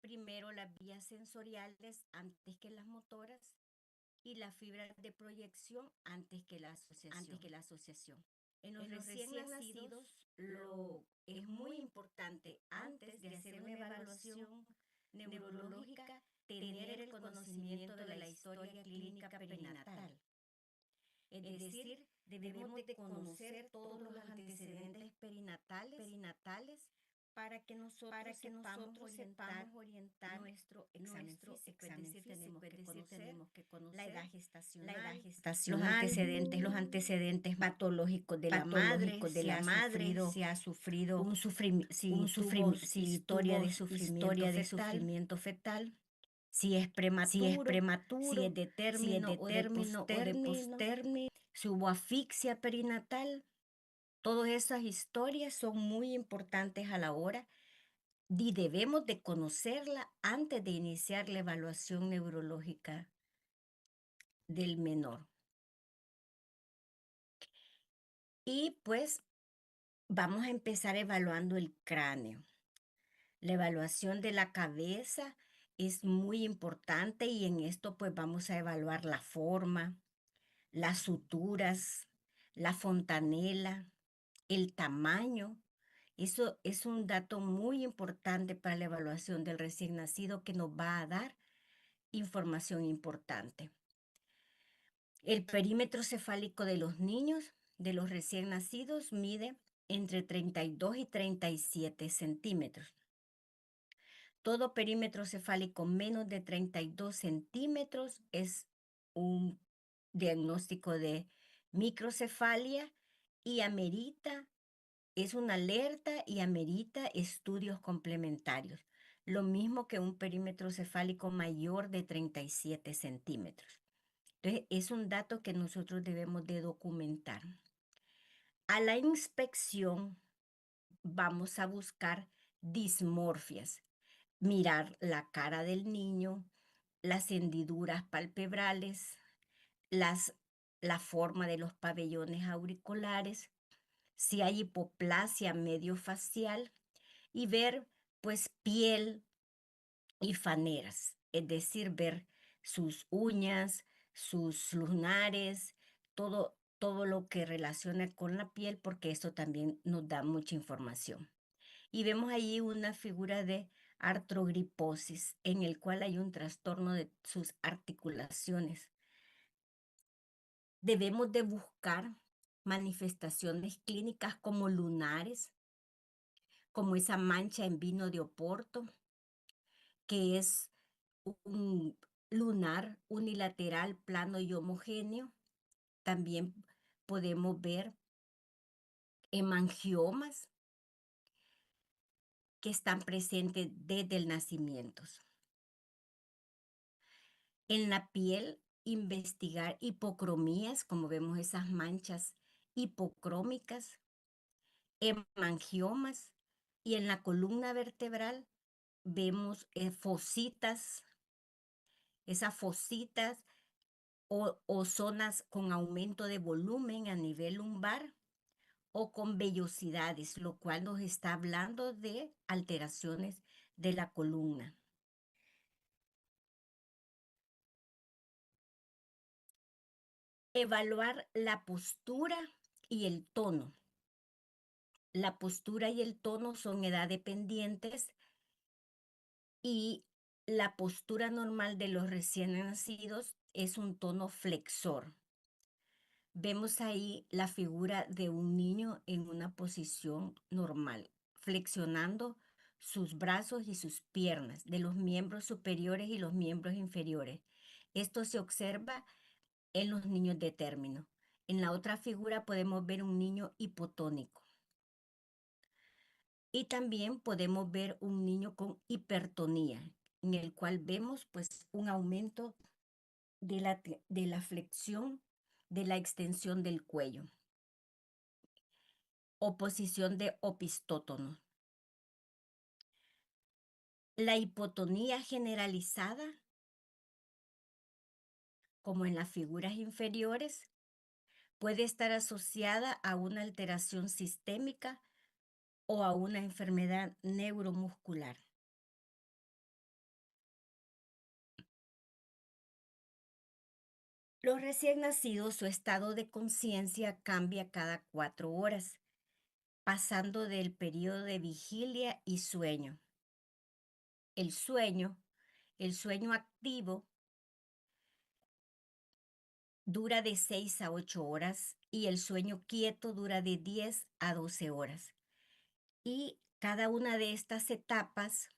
primero las vías sensoriales antes que las motoras y las fibras de proyección antes que la asociación. En los recién nacidos, es muy importante, antes de hacer una evaluación neurológica, tener el conocimiento de la historia clínica perinatal. Es decir, debemos de conocer todos los antecedentes perinatales para que nosotros sepamos orientar nuestro examen físico. Es decir, tenemos que conocer la edad gestacional, los antecedentes patológicos de la madre, si ha sufrido un historia de sufrimiento fetal, si es prematuro, si es de término o de postérmino, si hubo asfixia perinatal. Todas esas historias son muy importantes a la hora y debemos de conocerla antes de iniciar la evaluación neurológica del menor. Y pues vamos a empezar evaluando el cráneo. La evaluación de la cabeza es muy importante y en esto pues vamos a evaluar la forma, las suturas, la fontanela, el tamaño. Eso es un dato muy importante para la evaluación del recién nacido que nos va a dar información importante. El perímetro cefálico de los niños, de los recién nacidos, mide entre 32 y 37 centímetros. Todo perímetro cefálico menos de 32 centímetros es un diagnóstico de microcefalia y es una alerta y amerita estudios complementarios. Lo mismo que un perímetro cefálico mayor de 37 centímetros. Entonces, es un dato que nosotros debemos de documentar. A la inspección vamos a buscar dismorfias, mirar la cara del niño, las hendiduras palpebrales, la forma de los pabellones auriculares, si hay hipoplasia mediofacial y ver pues piel y faneras, es decir, ver sus uñas, sus lunares, todo lo que relaciona con la piel, porque eso también nos da mucha información. Y vemos ahí una figura de artrogriposis, en el cual hay un trastorno de sus articulaciones. Debemos de buscar manifestaciones clínicas como lunares, como esa mancha en vino de Oporto, que es un lunar unilateral, plano y homogéneo. También podemos ver hemangiomas que están presentes desde el nacimiento. En la piel, investigar hipocromías, como vemos esas manchas hipocrómicas, hemangiomas, y en la columna vertebral vemos fositas, esas fositas o zonas con aumento de volumen a nivel lumbar o con vellosidades, lo cual nos está hablando de alteraciones de la columna. Evaluar la postura y el tono. La postura y el tono son edad dependientes y la postura normal de los recién nacidos es un tono flexor. Vemos ahí la figura de un niño en una posición normal, flexionando sus brazos y sus piernas de los miembros superiores y los miembros inferiores. Esto se observa en los niños de término. En la otra figura podemos ver un niño hipotónico. Y también podemos ver un niño con hipertonía, en el cual vemos pues un aumento de la flexión, de la extensión del cuello. O posición de opistótono. La hipotonía generalizada, como en las figuras inferiores, puede estar asociada a una alteración sistémica o a una enfermedad neuromuscular. Los recién nacidos, su estado de conciencia cambia cada 4 horas, pasando del periodo de vigilia y sueño. El sueño, el sueño activo dura de 6 a 8 horas y el sueño quieto dura de 10 a 12 horas. Y cada una de estas etapas,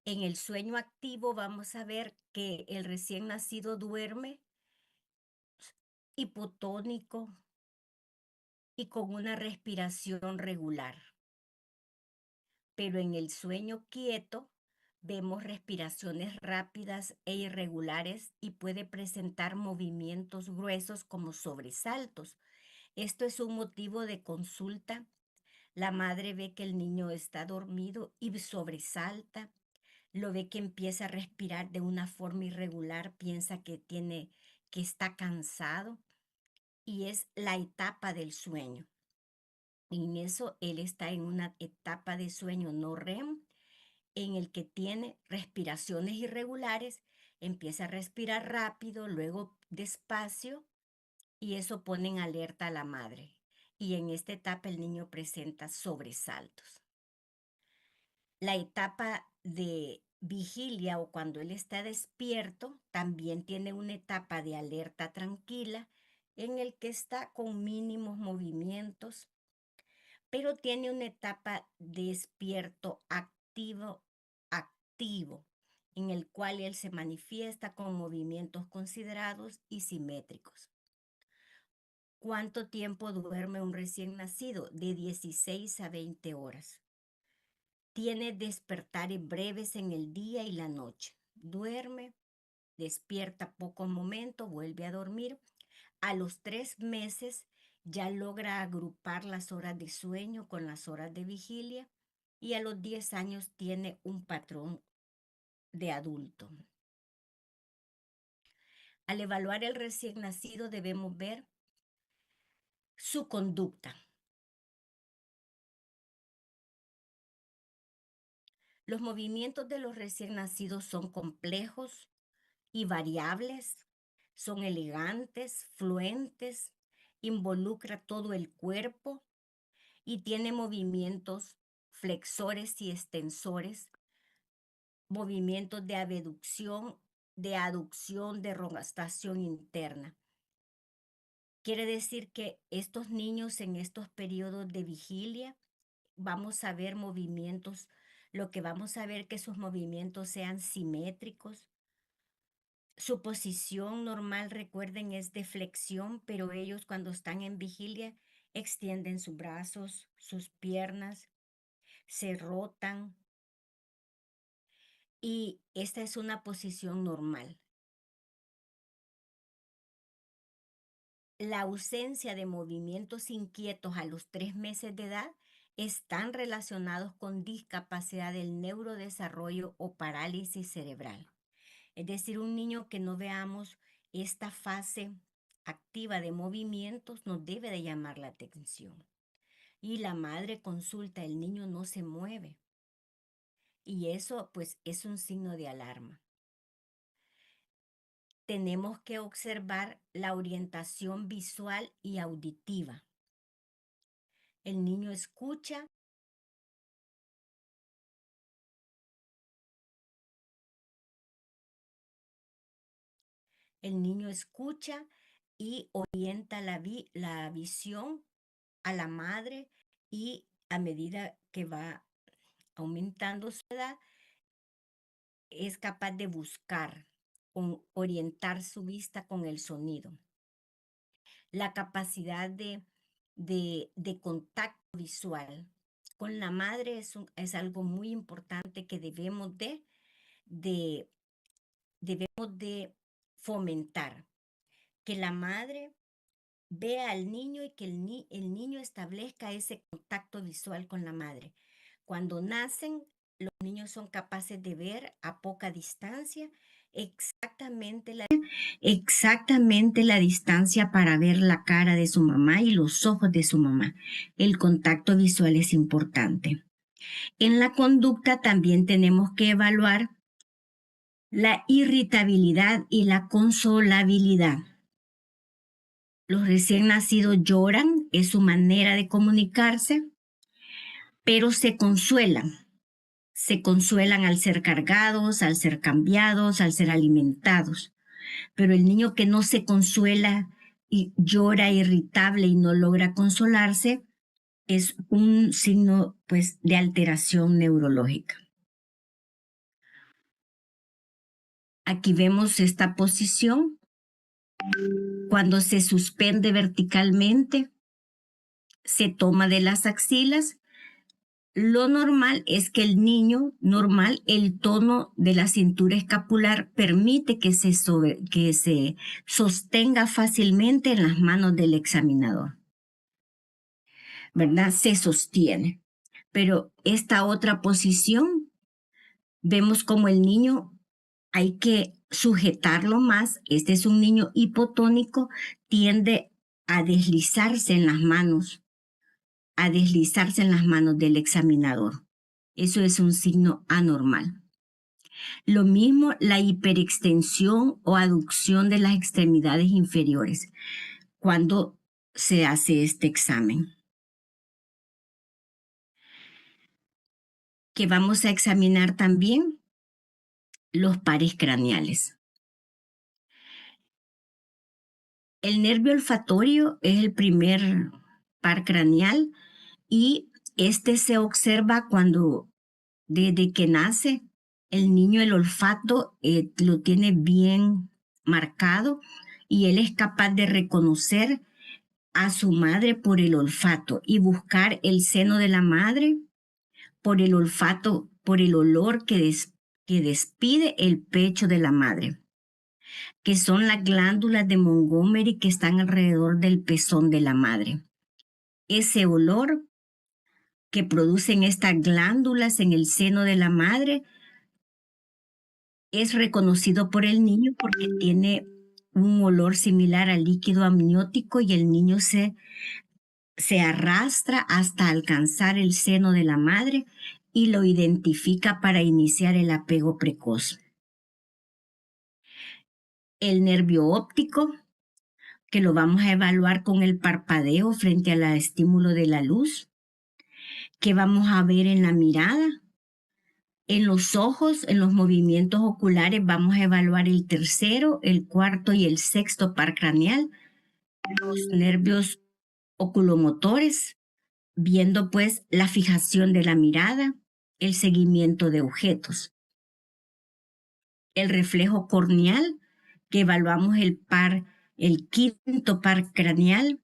en el sueño activo vamos a ver que el recién nacido duerme hipotónico y con una respiración regular. Pero en el sueño quieto vemos respiraciones rápidas e irregulares y puede presentar movimientos gruesos como sobresaltos. Esto es un motivo de consulta. La madre ve que el niño está dormido y sobresalta, lo ve que empieza a respirar de una forma irregular, piensa que está cansado y es la etapa del sueño. En eso él está en una etapa de sueño no REM en el que tiene respiraciones irregulares, empieza a respirar rápido, luego despacio y eso pone en alerta a la madre. Y en esta etapa el niño presenta sobresaltos. La etapa de vigilia o cuando él está despierto también tiene una etapa de alerta tranquila en el que está con mínimos movimientos, pero tiene una etapa despierto activo, en el cual él se manifiesta con movimientos considerados y simétricos. ¿Cuánto tiempo duerme un recién nacido? De 16 a 20 horas. Tiene despertares breves en el día y la noche. Duerme, despierta pocos momentos, vuelve a dormir. A los 3 meses ya logra agrupar las horas de sueño con las horas de vigilia y a los 10 años tiene un patrón de adulto. Al evaluar el recién nacido debemos ver su conducta. Los movimientos de los recién nacidos son complejos y variables, son elegantes, fluentes, involucra todo el cuerpo y tiene movimientos flexores y extensores, movimientos de abducción, de rotación interna. Quiere decir que estos niños en estos periodos de vigilia vamos a ver movimientos, lo que vamos a ver que sus movimientos sean simétricos. Su posición normal, recuerden, es de flexión, pero ellos cuando están en vigilia extienden sus brazos, sus piernas, se rotan y esta es una posición normal. La ausencia de movimientos inquietos a los 3 meses de edad están relacionados con discapacidad del neurodesarrollo o parálisis cerebral. Es decir, un niño que no veamos esta fase activa de movimientos nos debe de llamar la atención. Y la madre consulta, el niño no se mueve. Y eso pues es un signo de alarma. Tenemos que observar la orientación visual y auditiva. El niño escucha, y orienta la visión a la madre y a medida que va aumentando su edad, es capaz de buscar, orientar su vista con el sonido. La capacidad de contacto visual con la madre es algo muy importante que de, debemos de fomentar. Que la madre vea al niño y que el niño establezca ese contacto visual con la madre. Cuando nacen, los niños son capaces de ver a poca distancia exactamente la distancia para ver la cara de su mamá y los ojos de su mamá. El contacto visual es importante. En la conducta también tenemos que evaluar La irritabilidad y la consolabilidad. Los recién nacidos lloran, es su manera de comunicarse, pero se consuelan al ser cargados, al ser cambiados, al ser alimentados. Pero el niño que no se consuela y llora irritable y no logra consolarse es un signo pues de alteración neurológica. Aquí vemos esta posición cuando se suspende verticalmente, se toma de las axilas. Lo normal es que el niño normal, el tono de la cintura escapular permite que que se sostenga fácilmente en las manos del examinador, ¿verdad? Se sostiene. Pero esta otra posición, vemos como el niño hay que sujetarlo más. Este es un niño hipotónico, tiende a deslizarse en las manos, a deslizarse en las manos del examinador. Eso es un signo anormal. Lo mismo la hiperextensión o aducción de las extremidades inferiores cuando se hace este examen. Que vamos a examinar también los pares craneales. El nervio olfatorio es el primer par craneal y este se observa cuando desde que nace el niño el olfato lo tiene bien marcado y él es capaz de reconocer a su madre por el olfato y buscar el seno de la madre por el olfato, por el olor que despide el pecho de la madre, que son las glándulas de Montgomery que están alrededor del pezón de la madre. Ese olor que producen estas glándulas en el seno de la madre es reconocido por el niño porque tiene un olor similar al líquido amniótico y el niño se arrastra hasta alcanzar el seno de la madre y lo identifica para iniciar el apego precoz. El nervio óptico, que lo vamos a evaluar con el parpadeo frente al estímulo de la luz, que vamos a ver en la mirada. En los ojos, en los movimientos oculares, vamos a evaluar el tercero, el cuarto y el sexto par craneal, los nervios oculomotores, viendo pues la fijación de la mirada, el seguimiento de objetos. El reflejo corneal, que evaluamos el quinto par craneal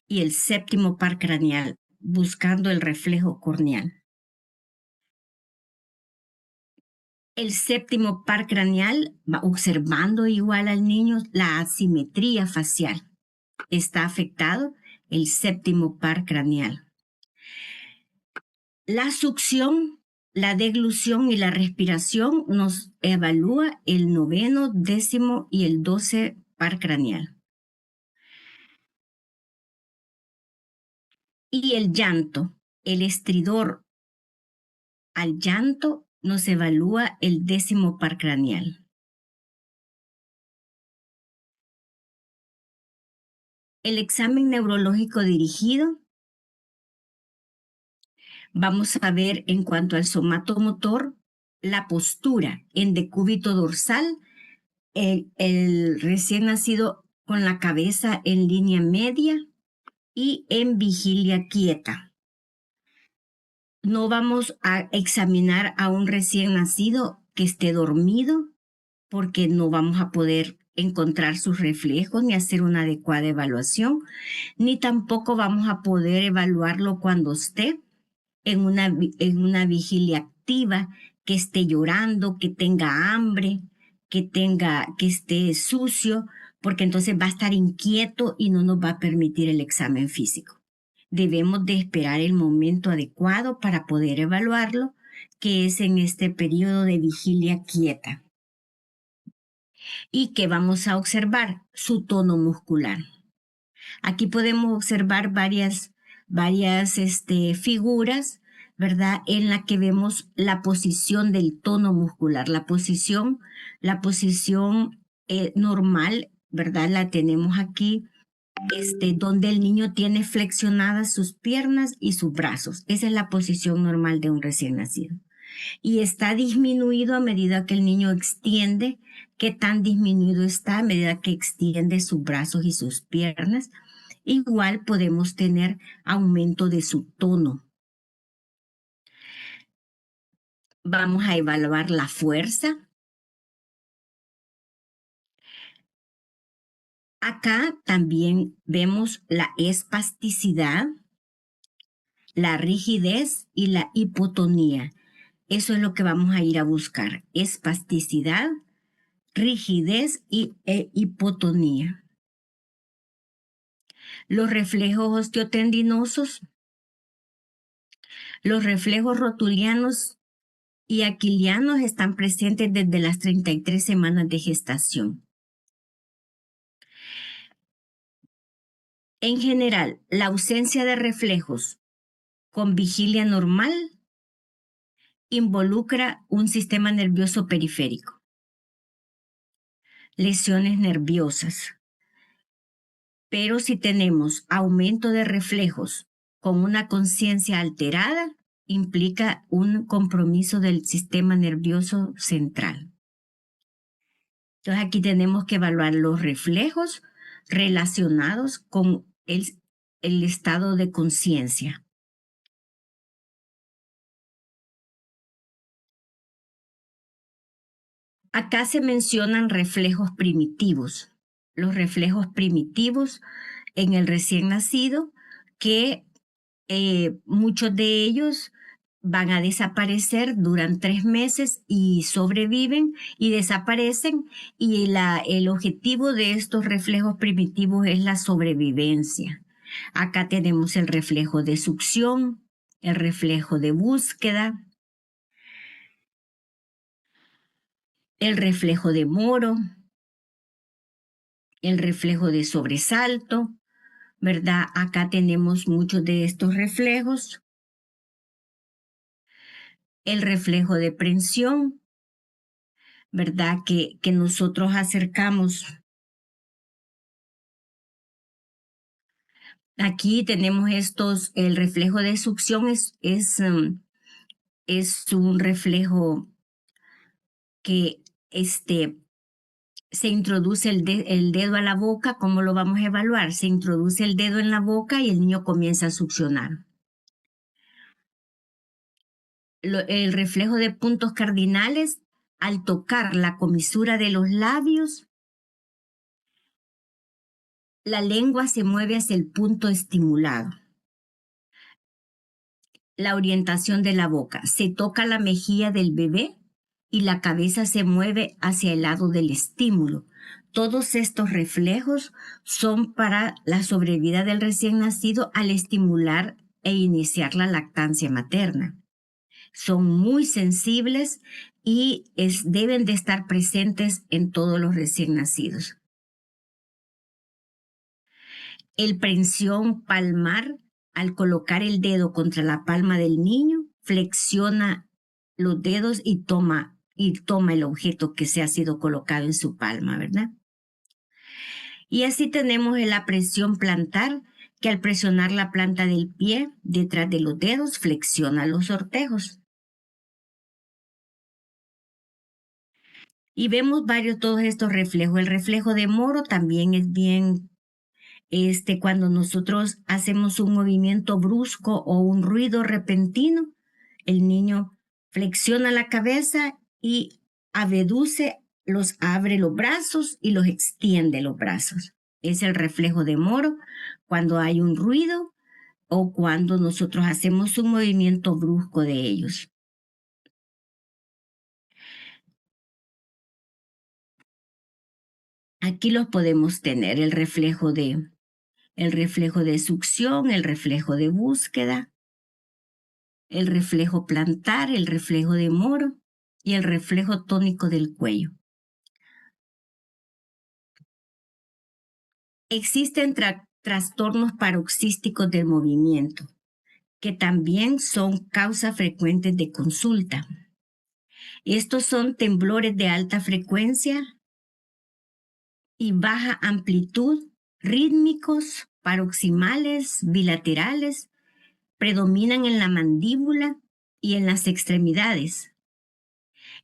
y el séptimo par craneal, buscando el reflejo corneal. El séptimo par craneal va observando igual al niño la asimetría facial. Está afectado el séptimo par craneal. La succión, la deglución y la respiración nos evalúa el noveno, décimo y el 12 par craneal. Y el llanto, el estridor al llanto nos evalúa el décimo par craneal. El examen neurológico dirigido, vamos a ver en cuanto al somatomotor, la postura en decúbito dorsal, el recién nacido con la cabeza en línea media y en vigilia quieta. No vamos a examinar a un recién nacido que esté dormido porque no vamos a poder encontrar sus reflejos ni hacer una adecuada evaluación, ni tampoco vamos a poder evaluarlo cuando esté en una vigilia activa, que esté llorando, que tenga hambre, que esté sucio, porque entonces va a estar inquieto y no nos va a permitir el examen físico. Debemos de esperar el momento adecuado para poder evaluarlo, que es en este periodo de vigilia quieta. Y que vamos a observar su tono muscular. Aquí podemos observar varias figuras ¿verdad? En la que vemos la posición del tono muscular. La posición normal, ¿verdad? La tenemos aquí, donde el niño tiene flexionadas sus piernas y sus brazos. Esa es la posición normal de un recién nacido. Y está disminuido a medida que el niño extiende. ¿Qué tan disminuido está a medida que extiende sus brazos y sus piernas? Igual podemos tener aumento de su tono. Vamos a evaluar la fuerza. Acá también vemos la espasticidad, la rigidez y la hipotonía. Eso es lo que vamos a ir a buscar. Espasticidad, rigidez e hipotonía. Los reflejos osteotendinosos, los reflejos rotulianos y aquilianos están presentes desde las 33 semanas de gestación. En general, la ausencia de reflejos con vigilia normal involucra un sistema nervioso periférico, lesiones nerviosas. Pero si tenemos aumento de reflejos con una conciencia alterada, implica un compromiso del sistema nervioso central. Entonces aquí tenemos que evaluar los reflejos relacionados con el estado de conciencia. Acá se mencionan reflejos primitivos. Los reflejos primitivos en el recién nacido, que muchos de ellos van a desaparecer, duran 3 meses y sobreviven y desaparecen. Y el objetivo de estos reflejos primitivos es la sobrevivencia. Acá tenemos el reflejo de succión, el reflejo de búsqueda, el reflejo de Moro, el reflejo de sobresalto, ¿verdad? Acá tenemos muchos de estos reflejos. El reflejo de prensión, ¿verdad? Que nosotros acercamos. Aquí tenemos el reflejo de succión es un reflejo que se introduce el dedo a la boca. ¿Cómo lo vamos a evaluar? Se introduce el dedo en la boca y el niño comienza a succionar. El reflejo de puntos cardinales, al tocar la comisura de los labios, la lengua se mueve hacia el punto estimulado. La orientación de la boca, se toca la mejilla del bebé y la cabeza se mueve hacia el lado del estímulo. Todos estos reflejos son para la sobrevida del recién nacido al estimular e iniciar la lactancia materna. Son muy sensibles y deben de estar presentes en todos los recién nacidos. El prensión palmar, al colocar el dedo contra la palma del niño, flexiona los dedos y toma el objeto que se ha sido colocado en su palma, ¿verdad? Y así tenemos la presión plantar, que al presionar la planta del pie detrás de los dedos, flexiona los sortejos. Y vemos todos estos reflejos. El reflejo de Moro también es bien, cuando nosotros hacemos un movimiento brusco o un ruido repentino, el niño flexiona la cabeza y abre los brazos y los extiende los brazos. Es el reflejo de Moro cuando hay un ruido o cuando nosotros hacemos un movimiento brusco de ellos. Aquí los podemos tener, el reflejo de succión, el reflejo de búsqueda, el reflejo plantar, el reflejo de Moro y el reflejo tónico del cuello. Existen trastornos paroxísticos del movimiento. que también son causas frecuentes de consulta. Estos son temblores de alta frecuencia y baja amplitud, rítmicos, paroximales, bilaterales, predominan en la mandíbula y en las extremidades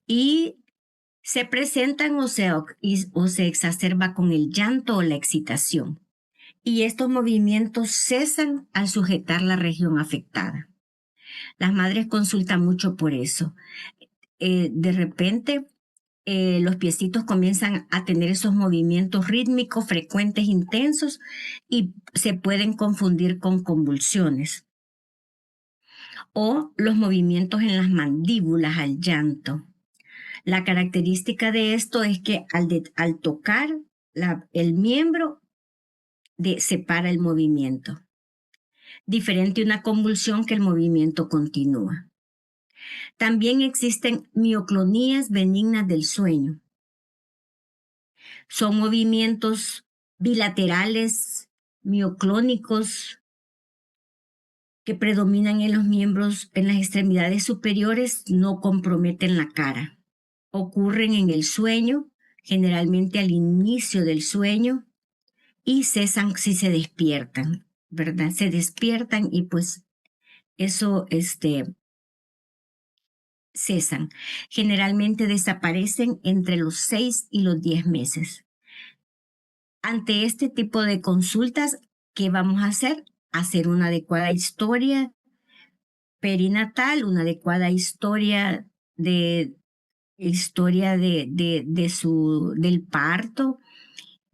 y se presentan o se exacerba con el llanto o la excitación. Y estos movimientos cesan al sujetar la región afectada. Las madres consultan mucho por eso. De repente, los piecitos comienzan a tener esos movimientos rítmicos, frecuentes, intensos, y se pueden confundir con convulsiones. O los movimientos en las mandíbulas al llanto. La característica de esto es que al tocar el miembro, separa el movimiento. Diferente a una convulsión que el movimiento continúa. También existen mioclonías benignas del sueño. Son movimientos bilaterales, mioclónicos, que predominan en los miembros, en las extremidades superiores, no comprometen la cara. Ocurren en el sueño, generalmente al inicio del sueño, y cesan si se despiertan, ¿verdad? Se despiertan y pues eso, cesan. Generalmente desaparecen entre los 6 y los 10 meses. Ante este tipo de consultas, ¿qué vamos a hacer? Hacer una adecuada historia perinatal, una adecuada historia del parto,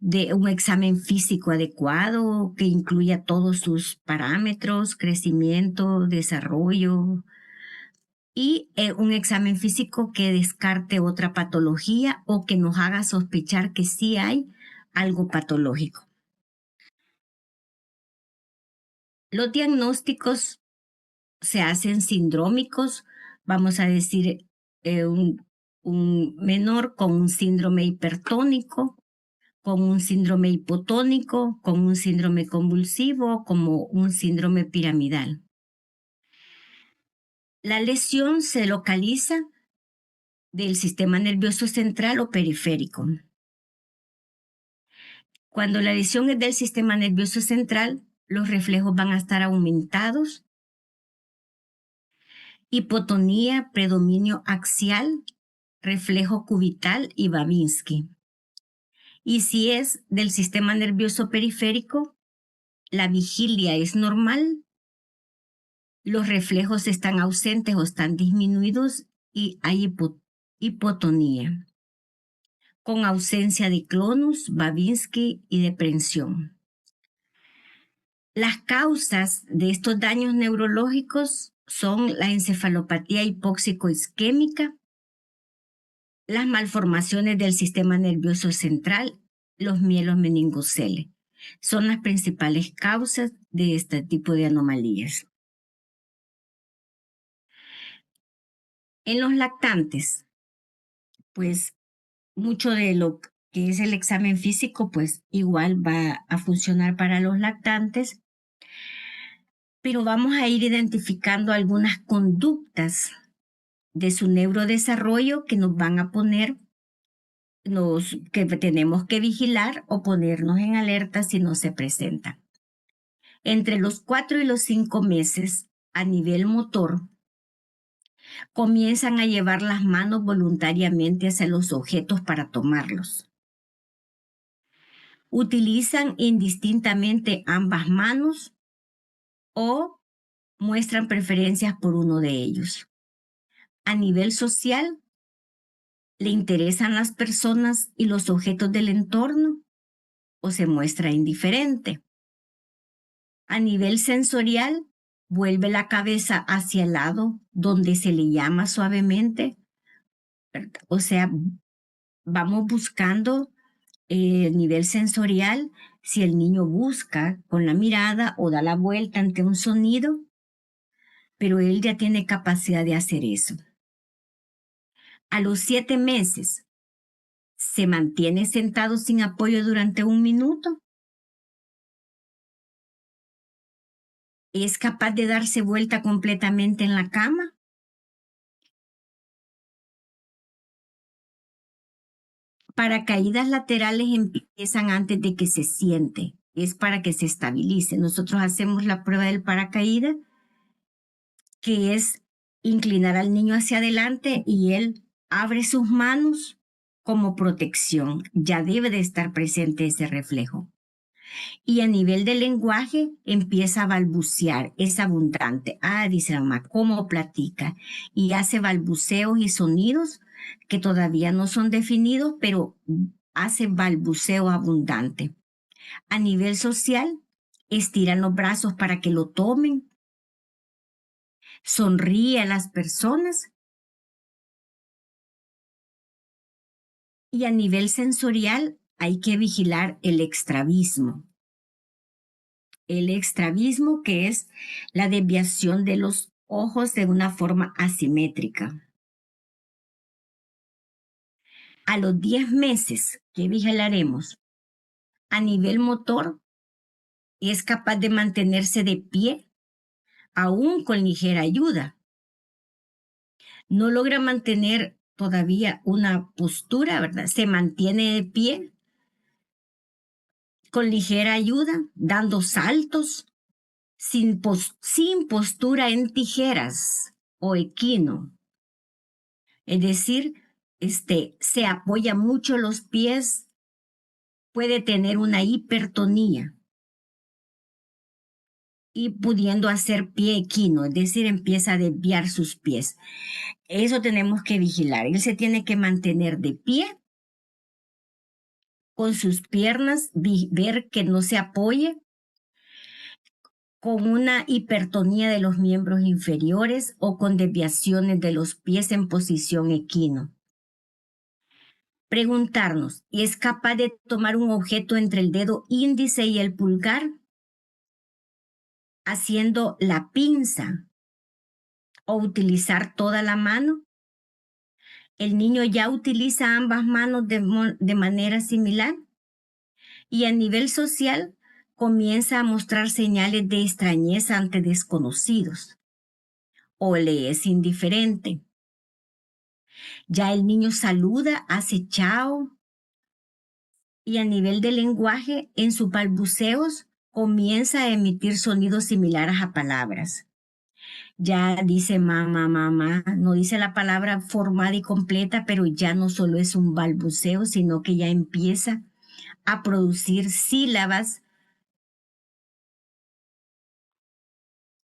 de un examen físico adecuado que incluya todos sus parámetros, crecimiento, desarrollo, y un examen físico que descarte otra patología o que nos haga sospechar que sí hay algo patológico. Los diagnósticos se hacen sindrómicos, vamos a decir, un menor con un síndrome hipertónico, con un síndrome hipotónico, con un síndrome convulsivo, como un síndrome piramidal. La lesión se localiza del sistema nervioso central o periférico. Cuando la lesión es del sistema nervioso central, los reflejos van a estar aumentados. Hipotonía, predominio axial, reflejo cubital y Babinski. Y si es del sistema nervioso periférico, la vigilia es normal, los reflejos están ausentes o están disminuidos y hay hipotonía, con ausencia de clonus, Babinski y deprensión. Las causas de estos daños neurológicos son la encefalopatía hipóxico-isquémica, las malformaciones del sistema nervioso central, los mielos meningocele. Son las principales causas de este tipo de anomalías. En los lactantes, pues mucho de lo que es el examen físico, pues igual va a funcionar para los lactantes, pero vamos a ir identificando algunas conductas de su neurodesarrollo que nos van a poner, que tenemos que vigilar o ponernos en alerta si no se presentan. Entre los 4 y los 5 meses, a nivel motor, comienzan a llevar las manos voluntariamente hacia los objetos para tomarlos. Utilizan indistintamente ambas manos o muestran preferencias por uno de ellos. A nivel social, ¿le interesan las personas y los objetos del entorno o se muestra indiferente? A nivel sensorial, vuelve la cabeza hacia el lado donde se le llama suavemente. O sea, vamos buscando el nivel sensorial, si el niño busca con la mirada o da la vuelta ante un sonido, pero él ya tiene capacidad de hacer eso. A los 7 meses, se mantiene sentado sin apoyo durante 1 minuto. es capaz de darse vuelta completamente en la cama. Paracaídas laterales empiezan antes de que se siente. Es para que se estabilice. Nosotros hacemos la prueba del paracaídas, que es inclinar al niño hacia adelante y él abre sus manos como protección. Ya debe de estar presente ese reflejo. Y a nivel del lenguaje empieza a balbucear, es abundante. Ah, dice la mamá, ¿cómo platica? Y hace balbuceos y sonidos que todavía no son definidos, pero hace balbuceo abundante. A nivel social, estiran los brazos para que lo tomen, sonríe a las personas. Y a nivel sensorial, hay que vigilar el estrabismo. El estrabismo, que es la desviación de los ojos de una forma asimétrica. A los 10 meses, ¿qué vigilaremos? A nivel motor, es capaz de mantenerse de pie, aún con ligera ayuda. No logra mantener todavía una postura, ¿verdad? Se mantiene de pie con ligera ayuda, dando saltos, sin postura en tijeras o equino. Es decir, se apoya mucho los pies, puede tener una hipertonía y pudiendo hacer pie equino, es decir, empieza a desviar sus pies. Eso tenemos que vigilar. Él se tiene que mantener de pie con sus piernas, ver que no se apoye, con una hipertonía de los miembros inferiores o con desviaciones de los pies en posición equino. Preguntarnos, ¿y es capaz de tomar un objeto entre el dedo índice y el pulgar, haciendo la pinza o utilizar toda la mano? El niño ya utiliza ambas manos de manera similar y a nivel social comienza a mostrar señales de extrañeza ante desconocidos o le es indiferente. Ya el niño saluda, hace chao y a nivel de lenguaje, en sus balbuceos, comienza a emitir sonidos similares a palabras. Ya dice mamá, mamá, no dice la palabra formada y completa, pero ya no solo es un balbuceo, sino que ya empieza a producir sílabas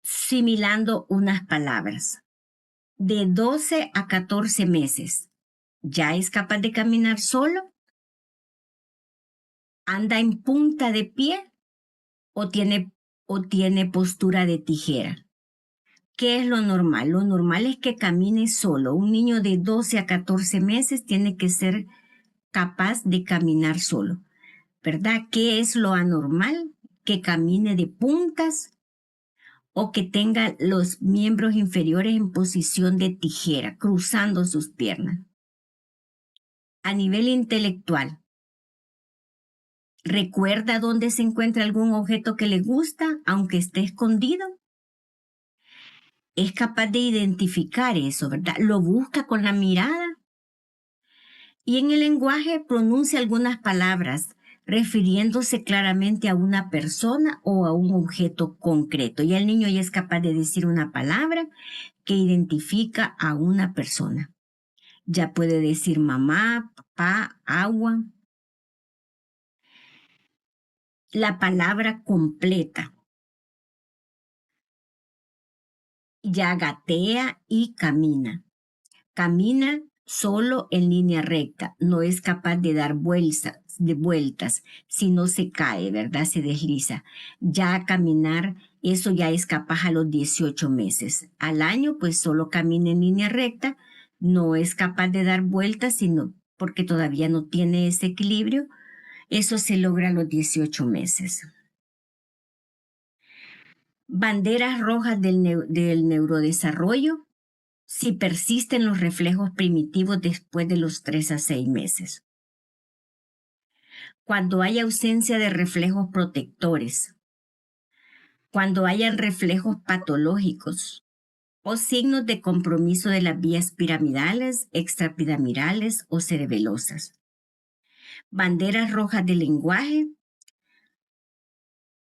similando unas palabras. De 12 a 14 meses, ya es capaz de caminar solo, anda en punta de pie o tiene postura de tijera. ¿Qué es lo normal? Lo normal es que camine solo. Un niño de 12 a 14 meses tiene que ser capaz de caminar solo, ¿verdad? ¿Qué es lo anormal? Que camine de puntas o que tenga los miembros inferiores en posición de tijera, cruzando sus piernas. A nivel intelectual, ¿recuerda dónde se encuentra algún objeto que le gusta, aunque esté escondido? Es capaz de identificar eso, ¿verdad? Lo busca con la mirada y en el lenguaje pronuncia algunas palabras refiriéndose claramente a una persona o a un objeto concreto. Y el niño ya es capaz de decir una palabra que identifica a una persona. Ya puede decir mamá, papá, agua. La palabra completa. Ya gatea y camina. Camina solo en línea recta, no es capaz de dar vueltas, si no se cae, ¿verdad? Se desliza. Ya caminar, eso ya es capaz a los 18 meses. Al año, pues solo camina en línea recta, no es capaz de dar vueltas, sino porque todavía no tiene ese equilibrio. Eso se logra a los 18 meses. Banderas rojas del neurodesarrollo si persisten los reflejos primitivos después de los 3 a 6 meses. Cuando hay ausencia de reflejos protectores. Cuando hayan reflejos patológicos o signos de compromiso de las vías piramidales, extrapiramidales o cerebelosas. Banderas rojas de lenguaje,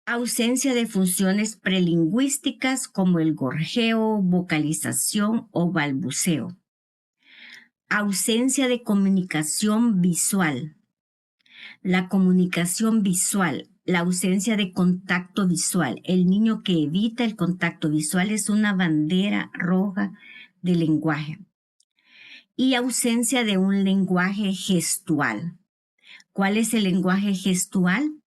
ausencia de funciones prelingüísticas como el gorjeo, vocalización o balbuceo. Ausencia de comunicación visual. La comunicación visual, la ausencia de contacto visual. El niño que evita el contacto visual es una bandera roja de lenguaje. Y ausencia de un lenguaje gestual. ¿Cuál es el lenguaje gestual?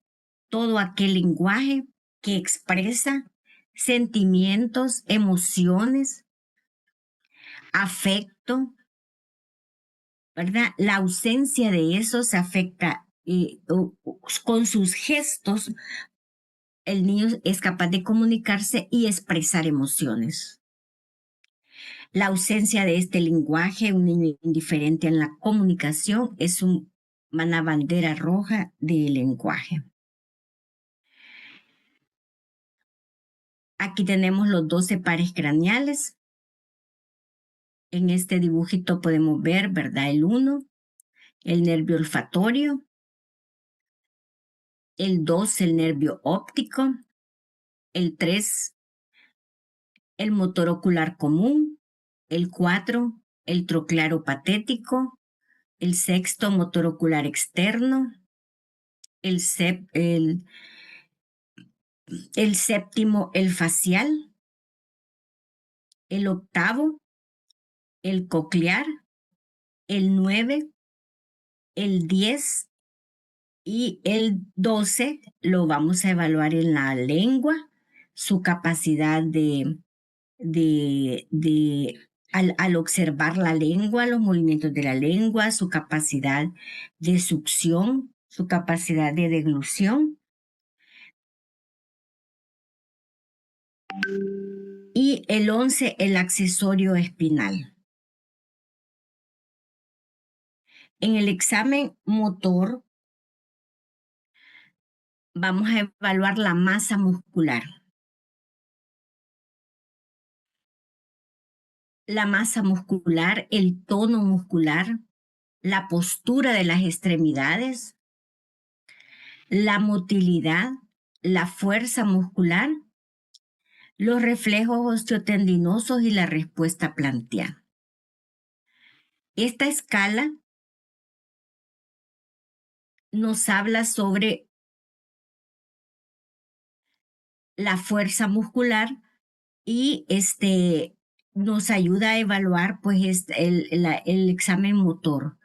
Todo aquel lenguaje que expresa sentimientos, emociones, afecto, ¿verdad? La ausencia de eso se afecta con sus gestos. El niño es capaz de comunicarse y expresar emociones. La ausencia de este lenguaje, un niño indiferente en la comunicación, es una bandera roja del lenguaje. Aquí tenemos los 12 pares craneales. En este dibujito podemos ver, ¿verdad? El 1, el nervio olfatorio. El 2, el nervio óptico. El 3, el motor ocular común. El 4, el troclaro patético. El sexto, motor ocular externo. El séptimo, el facial. El octavo, el coclear. El 9, el 10 y el 12 lo vamos a evaluar en la lengua, su capacidad al observar la lengua, los movimientos de la lengua, su capacidad de succión, su capacidad de deglución. Y el 11, el accesorio espinal. En el examen motor vamos a evaluar la masa muscular. La masa muscular, el tono muscular, la postura de las extremidades, la motilidad, la fuerza muscular, los reflejos osteotendinosos y la respuesta planteada. Esta escala nos habla sobre la fuerza muscular y nos ayuda a evaluar pues el examen motor,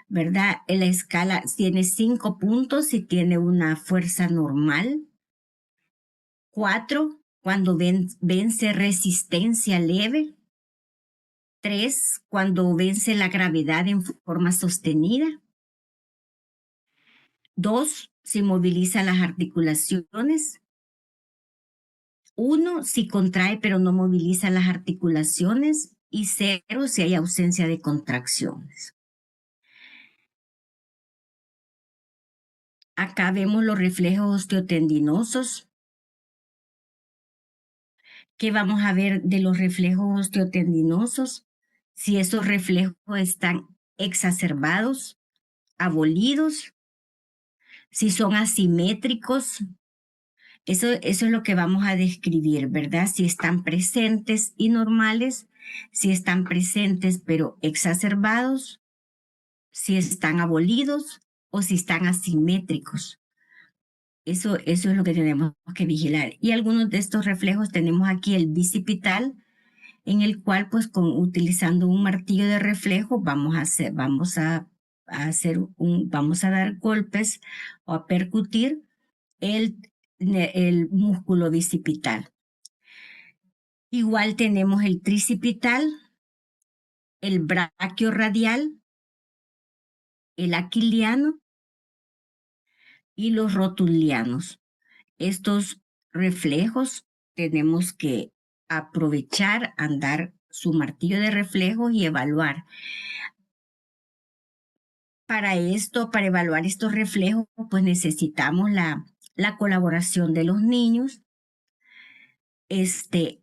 ¿verdad? La escala tiene 5 puntos y tiene una fuerza normal. 4, cuando vence resistencia leve. 3, cuando vence la gravedad en forma sostenida. 2, si moviliza las articulaciones. 1, si contrae pero no moviliza las articulaciones. Y 0, si hay ausencia de contracciones. Acá vemos los reflejos osteotendinosos. ¿Qué vamos a ver de los reflejos osteotendinosos? Si esos reflejos están exacerbados, abolidos, si son asimétricos. Eso es lo que vamos a describir, ¿verdad? Si están presentes y normales, si están presentes pero exacerbados, si están abolidos o si están asimétricos. Eso es lo que tenemos que vigilar. Y algunos de estos reflejos tenemos aquí el bicipital, en el cual pues utilizando un martillo de reflejo vamos a dar golpes o a percutir el músculo bicipital. Igual tenemos el tricipital, el brachiorradial, el aquiliano y los rotulianos. Estos reflejos tenemos que aprovechar, andar su martillo de reflejos y evaluar. Para evaluar estos reflejos, pues necesitamos la colaboración de los niños, este,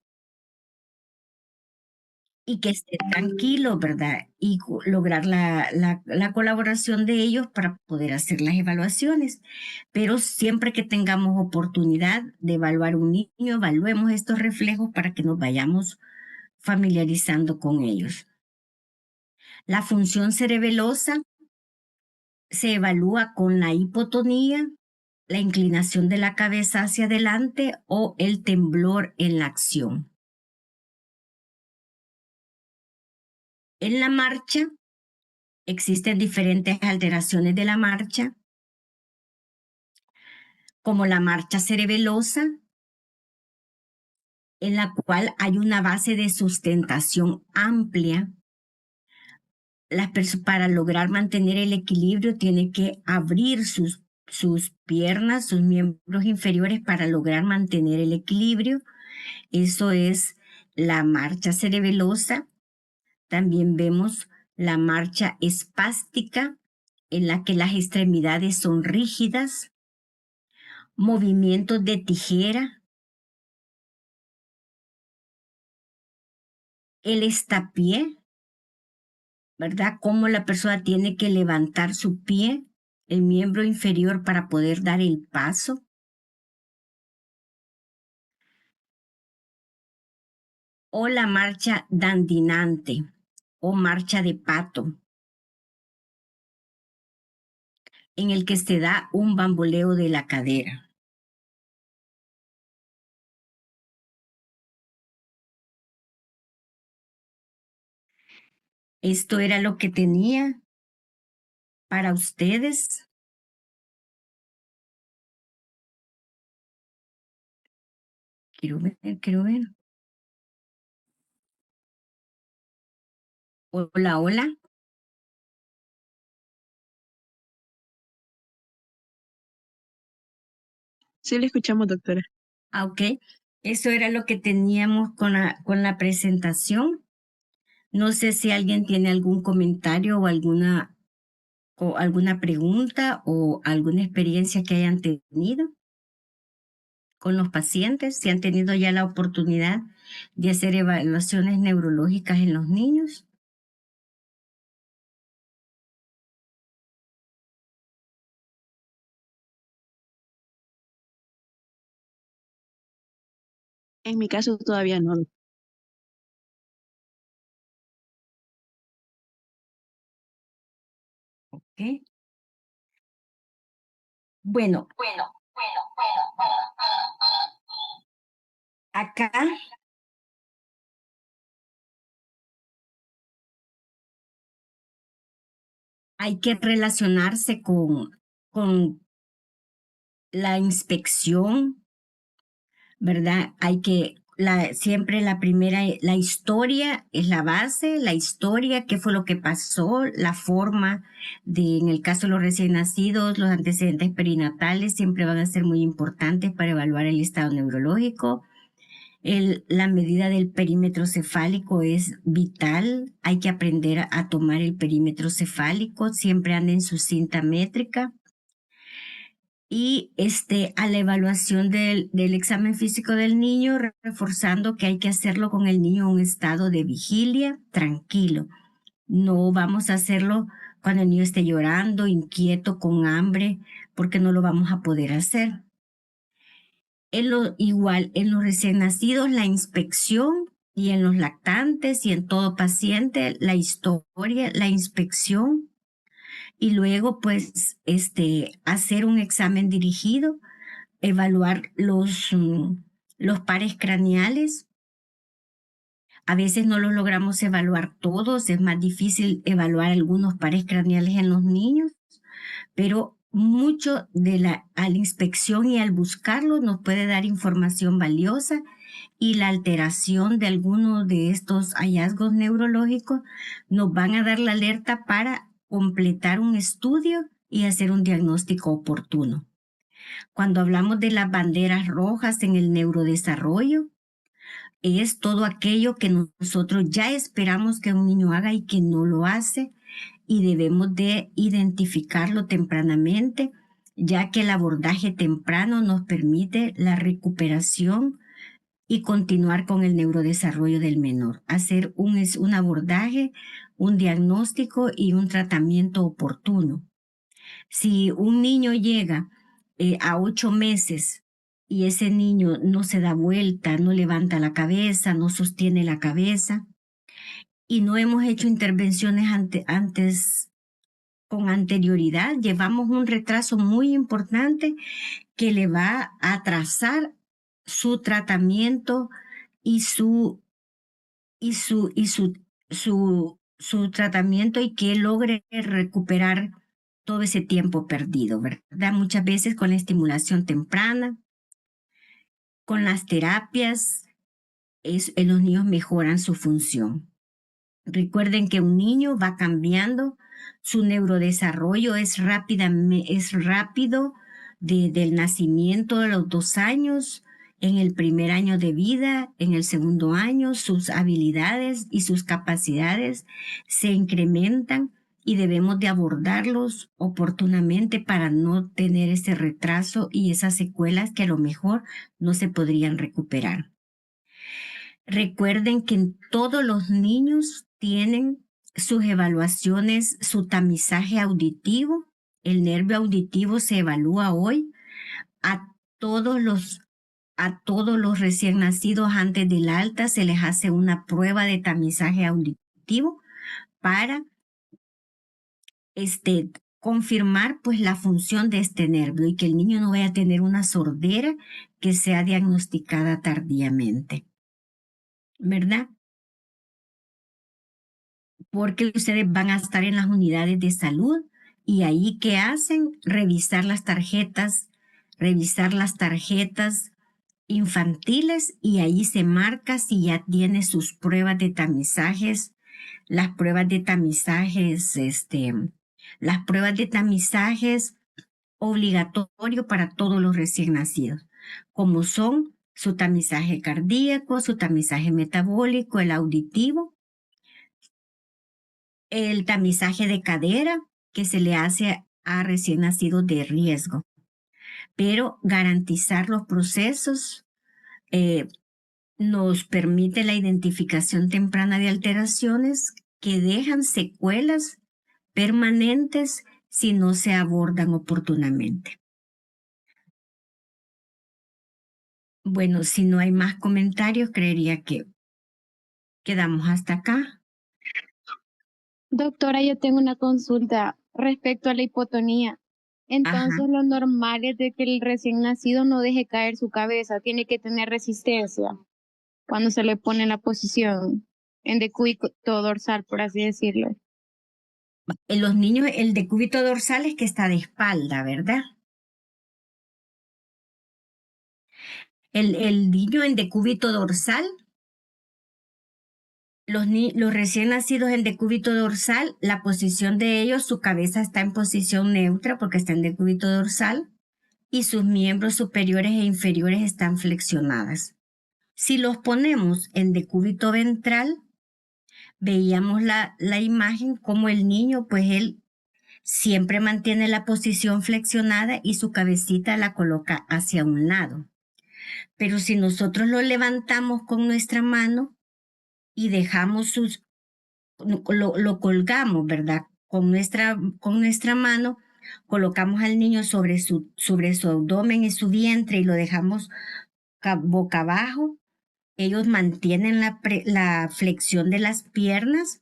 y que esté tranquilo, ¿verdad? Y lograr la colaboración de ellos para poder hacer las evaluaciones. Pero siempre que tengamos oportunidad de evaluar un niño, evaluemos estos reflejos para que nos vayamos familiarizando con ellos. La función cerebelosa se evalúa con la hipotonía, la inclinación de la cabeza hacia adelante o el temblor en la acción. En la marcha existen diferentes alteraciones de la marcha, como la marcha cerebelosa, en la cual hay una base de sustentación amplia. Para lograr mantener el equilibrio tiene que abrir sus piernas, sus miembros inferiores para lograr mantener el equilibrio. Eso es la marcha cerebelosa. También vemos la marcha espástica, en la que las extremidades son rígidas, movimientos de tijera, el estapié, ¿verdad? Cómo la persona tiene que levantar su pie, el miembro inferior para poder dar el paso, o la marcha dandinante o marcha de pato, en el que se da un bamboleo de la cadera. Esto era lo que tenía para ustedes. Quiero ver, quiero ver. Hola, hola. Sí, le escuchamos, doctora. Ah, ok. Eso era lo que teníamos con la presentación. No sé si alguien tiene algún comentario o alguna pregunta o alguna experiencia que hayan tenido con los pacientes, si han tenido ya la oportunidad de hacer evaluaciones neurológicas en los niños. En mi caso todavía no. ¿Ok? Bueno, acá hay que relacionarse con la inspección, ¿verdad? Siempre la primera, la historia es la base, la historia, qué fue lo que pasó, la forma en el caso de los recién nacidos, los antecedentes perinatales siempre van a ser muy importantes para evaluar el estado neurológico. La medida del perímetro cefálico es vital, hay que aprender a tomar el perímetro cefálico, siempre anda en su cinta métrica. Y a la evaluación del examen físico del niño, reforzando que hay que hacerlo con el niño en un estado de vigilia, tranquilo. No vamos a hacerlo cuando el niño esté llorando, inquieto, con hambre, porque no lo vamos a poder hacer. Igual, en los recién nacidos, la inspección, y en los lactantes y en todo paciente, la historia, la inspección, y luego pues hacer un examen dirigido, evaluar los pares craneales. A veces no los logramos evaluar todos, es más difícil evaluar algunos pares craneales en los niños, pero mucho a la inspección y al buscarlo nos puede dar información valiosa, y la alteración de algunos de estos hallazgos neurológicos nos van a dar la alerta para completar un estudio y hacer un diagnóstico oportuno. Cuando hablamos de las banderas rojas en el neurodesarrollo, es todo aquello que nosotros ya esperamos que un niño haga y que no lo hace, y debemos de identificarlo tempranamente, ya que el abordaje temprano nos permite la recuperación y continuar con el neurodesarrollo del menor. Hacer un abordaje, un diagnóstico y un tratamiento oportuno. Si un niño llega a 8 meses y ese niño no se da vuelta, no levanta la cabeza, no sostiene la cabeza y no hemos hecho intervenciones antes con anterioridad, llevamos un retraso muy importante que le va a atrasar su tratamiento y su tratamiento y que logre recuperar todo ese tiempo perdido, ¿verdad? Muchas veces con la estimulación temprana, con las terapias, los niños mejoran su función. Recuerden que un niño va cambiando, su neurodesarrollo es rápido del nacimiento de los 2 años, en el primer año de vida, en el segundo año, sus habilidades y sus capacidades se incrementan y debemos de abordarlos oportunamente para no tener ese retraso y esas secuelas que a lo mejor no se podrían recuperar. Recuerden que todos los niños tienen sus evaluaciones, su tamizaje auditivo. El nervio auditivo se evalúa hoy a todos los a todos los recién nacidos antes del alta se les hace una prueba de tamizaje auditivo para confirmar pues la función de este nervio y que el niño no vaya a tener una sordera que sea diagnosticada tardíamente, ¿verdad? Porque ustedes van a estar en las unidades de salud y ahí ¿qué hacen? Revisar las tarjetas infantiles y ahí se marca si ya tiene sus pruebas de tamizajes, las pruebas de tamizajes, las pruebas de tamizajes obligatorio para todos los recién nacidos, como son su tamizaje cardíaco, su tamizaje metabólico, el auditivo, el tamizaje de cadera que se le hace a recién nacidos de riesgo, pero garantizar los procesos eh, nos permite la identificación temprana de alteraciones que dejan secuelas permanentes si no se abordan oportunamente. Bueno, si no hay más comentarios, creería que quedamos hasta acá. Doctora, yo tengo una consulta respecto a la hipotonía. Ajá. Entonces, lo normal es de que el recién nacido no deje caer su cabeza, tiene que tener resistencia cuando se le pone en la posición en decúbito dorsal, por así decirlo. En los niños, el decúbito dorsal es que está de espalda, ¿verdad? El niño en decúbito dorsal, los recién nacidos en decúbito dorsal, la posición de ellos, su cabeza está en posición neutra porque está en decúbito dorsal y sus miembros superiores e inferiores están flexionadas. Si los ponemos en decúbito ventral, veíamos la imagen como el niño, pues él siempre mantiene la posición flexionada y su cabecita la coloca hacia un lado. Pero si nosotros lo levantamos con nuestra mano y dejamos lo colgamos, ¿verdad? Con nuestra mano, colocamos al niño sobre su abdomen y su vientre y lo dejamos boca abajo. Ellos mantienen la flexión de las piernas,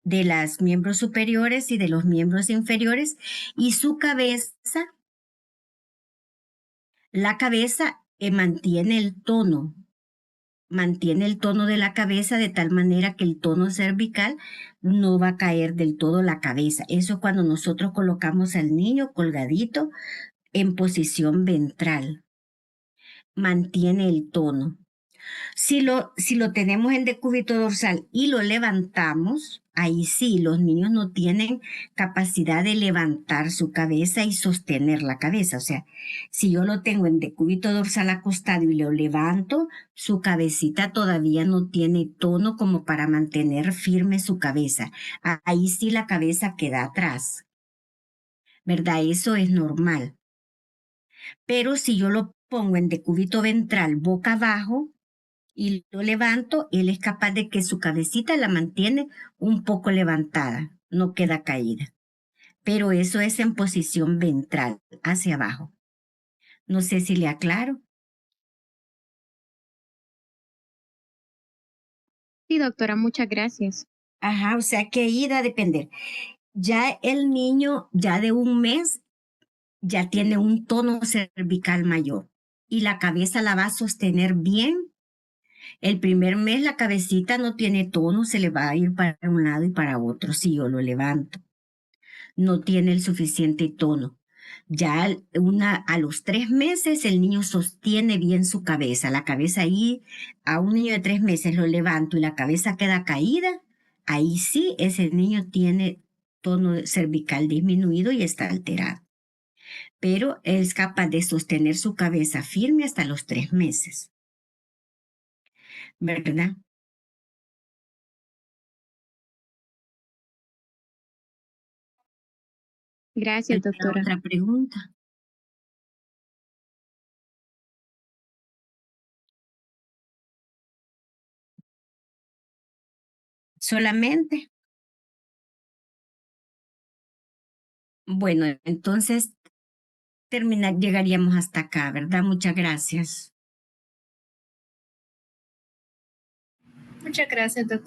de los miembros superiores y de los miembros inferiores y su cabeza, la cabeza mantiene el tono de la cabeza de tal manera que el tono cervical no va a caer del todo la cabeza. Eso cuando nosotros colocamos al niño colgadito en posición ventral. Mantiene el tono. Si lo tenemos en decúbito dorsal y lo levantamos, ahí sí, los niños no tienen capacidad de levantar su cabeza y sostener la cabeza. O sea, si yo lo tengo en decúbito dorsal acostado y lo levanto, su cabecita todavía no tiene tono como para mantener firme su cabeza. Ahí sí la cabeza queda atrás, ¿verdad? Eso es normal. Pero si yo lo pongo en decúbito ventral boca abajo, y lo levanto, él es capaz de que su cabecita la mantiene un poco levantada, no queda caída. Pero eso es en posición ventral, hacia abajo. No sé si le aclaro. Sí, doctora, muchas gracias. Ajá, o sea que ahí va a depender. Ya el niño, ya de un mes, ya tiene un tono cervical mayor y la cabeza la va a sostener bien. El primer mes la cabecita no tiene tono, se le va a ir para un lado y para otro si yo lo levanto. No tiene el suficiente tono. Ya a los 3 meses el niño sostiene bien su cabeza. La cabeza ahí, a un niño de 3 meses lo levanto y la cabeza queda caída. Ahí sí, ese niño tiene tono cervical disminuido y está alterado. Pero es capaz de sostener su cabeza firme hasta los 3 meses. ¿Verdad? Gracias, ¿Alguna doctora. otra pregunta? Solamente. Bueno, entonces llegaríamos hasta acá, ¿verdad? Muchas gracias. Muchas gracias, doctora.